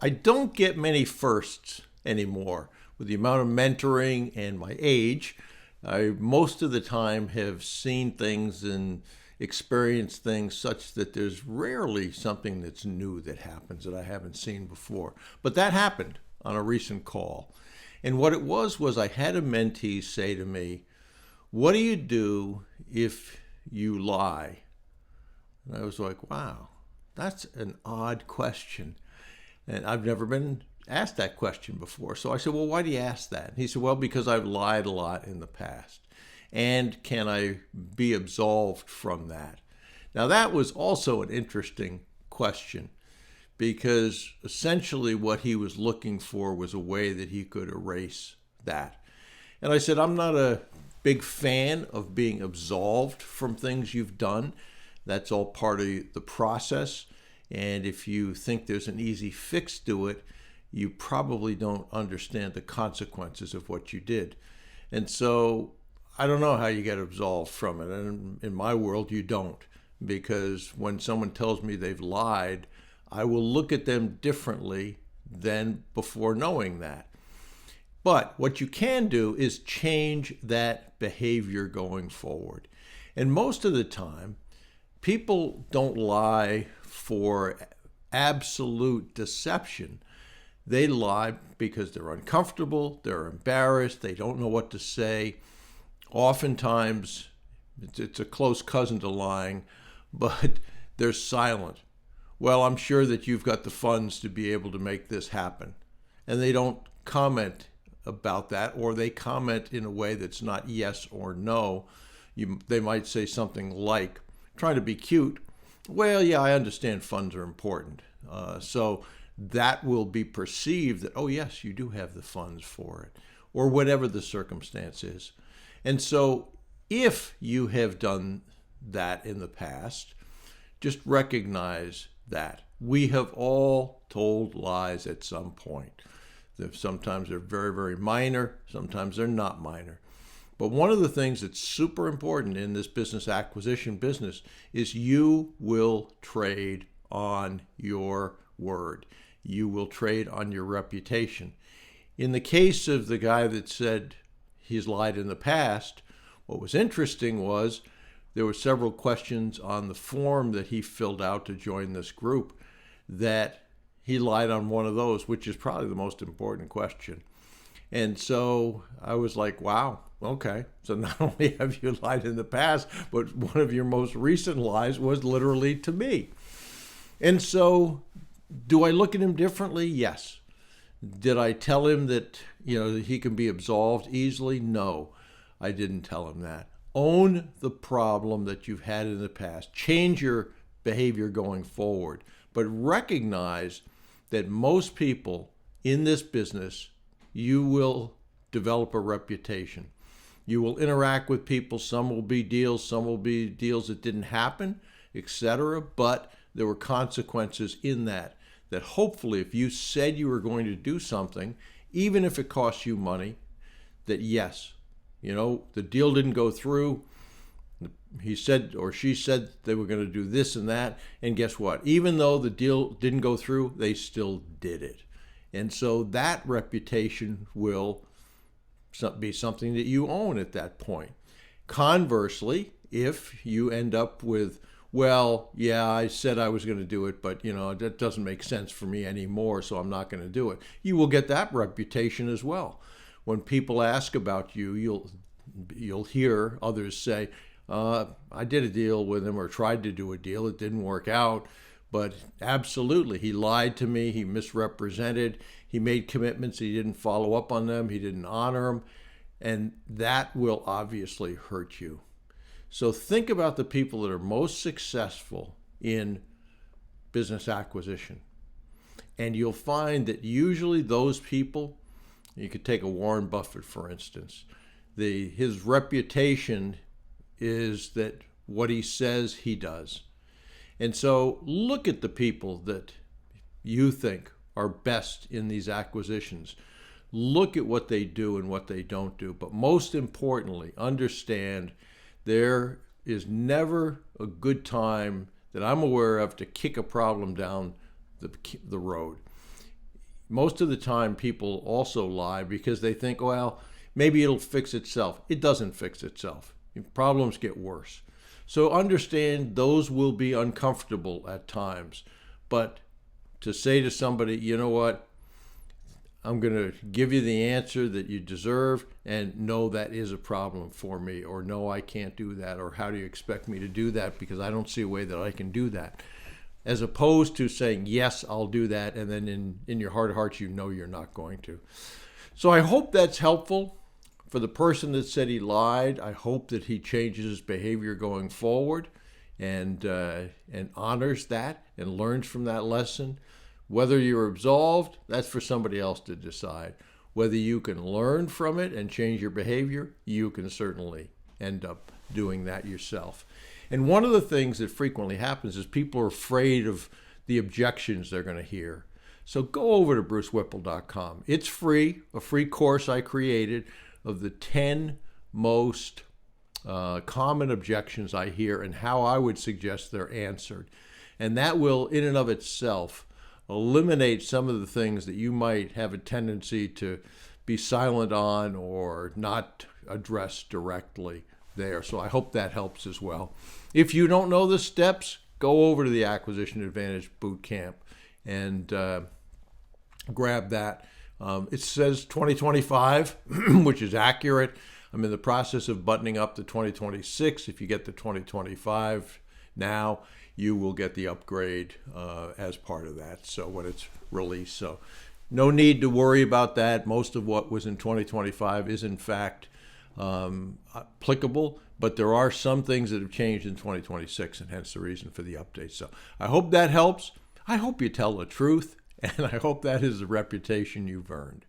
I don't get many firsts anymore with the amount of mentoring and my age. I most of the time have seen things and experienced things such that there's rarely something that's new that happens that I haven't seen before. But that happened on a recent call. And what it was I had a mentee say to me, "What do you do if you lie?" And I was like, wow, that's an odd question. And I've never been asked that question before. So I said, well, why do you ask that? And he said, well, because I've lied a lot in the past. And can I be absolved from that? Now, that was also an interesting question because essentially what he was looking for was a way that he could erase that. And I said, I'm not a big fan of being absolved from things you've done. That's all part of the process. And if you think there's an easy fix to it, you probably don't understand the consequences of what you did. And so I don't know how you get absolved from it. And in my world, you don't. Because when someone tells me they've lied, I will look at them differently than before knowing that. But what you can do is change that behavior going forward. And most of the time, people don't lie for absolute deception. They lie because they're uncomfortable, they're embarrassed, they don't know what to say. Oftentimes, it's a close cousin to lying, but they're silent. Well, I'm sure that you've got the funds to be able to make this happen. And they don't comment about that, or they comment in a way that's not yes or no. They might say something like, trying to be cute, well, yeah, I understand funds are important. So that will be perceived that, oh, yes, you do have the funds for it, or whatever the circumstance is. And so if you have done that in the past, just recognize that. We have all told lies at some point. Sometimes they're very, very minor. Sometimes they're not minor. But one of the things that's super important in this business acquisition business is you will trade on your word. You will trade on your reputation. In the case of the guy that said he's lied in the past, what was interesting was there were several questions on the form that he filled out to join this group that he lied on one of those, which is probably the most important question. And so I was like, wow, okay. So not only have you lied in the past, but one of your most recent lies was literally to me. And so do I look at him differently? Yes. Did I tell him that, that he can be absolved easily? No, I didn't tell him that. Own the problem that you've had in the past. Change your behavior going forward. But recognize that most people in this business, you will develop a reputation. You will interact with people. Some will be deals that didn't happen, etc. But there were consequences in that hopefully if you said you were going to do something, even if it costs you money, that yes, the deal didn't go through. He said or she said they were going to do this and that. And guess what? Even though the deal didn't go through, they still did it. And so that reputation will be something that you own at that point. Conversely, if you end up with, well, yeah, I said I was going to do it, but that doesn't make sense for me anymore, so I'm not going to do it. You will get that reputation as well. When people ask about you, you'll hear others say, I did a deal with him or tried to do a deal. It didn't work out. But absolutely, he lied to me. He misrepresented. He made commitments. He didn't follow up on them. He didn't honor them. And that will obviously hurt you. So think about the people that are most successful in business acquisition. And you'll find that usually those people, you could take a Warren Buffett, for instance, his reputation is that what he says, he does. And so look at the people that you think are best in these acquisitions. Look at what they do and what they don't do. But most importantly, understand there is never a good time that I'm aware of to kick a problem down the road. most of the time people also lie because they think, well, maybe it'll fix itself. It doesn't fix itself. Problems get worse. So understand those will be uncomfortable at times. But to say to somebody, you know what, I'm going to give you the answer that you deserve, and no, that is a problem for me, or no, I can't do that, or how do you expect me to do that because I don't see a way that I can do that. As opposed to saying, yes, I'll do that, and then in your heart of hearts, you know you're not going to. So I hope that's helpful. For the person that said he lied, I hope that he changes his behavior going forward and honors that and learns from that lesson. Whether you're absolved, that's for somebody else to decide. Whether you can learn from it and change your behavior, you can certainly end up doing that yourself. And one of the things that frequently happens is people are afraid of the objections they're going to hear. So go over to brucewhipple.com. It's free, a free course I created of the 10 most common objections I hear and how I would suggest they're answered. And that will, in and of itself, eliminate some of the things that you might have a tendency to be silent on or not address directly there. So I hope that helps as well. If you don't know the steps, go over to the Acquisition Advantage Bootcamp and grab that. It says 2025, which is accurate. I'm in the process of buttoning up to 2026. If you get the 2025 now, you will get the upgrade as part of that. So when it's released. So no need to worry about that. Most of what was in 2025 is in fact applicable, but there are some things that have changed in 2026, and hence the reason for the update. So I hope that helps. I hope you tell the truth, and I hope that is the reputation you've earned.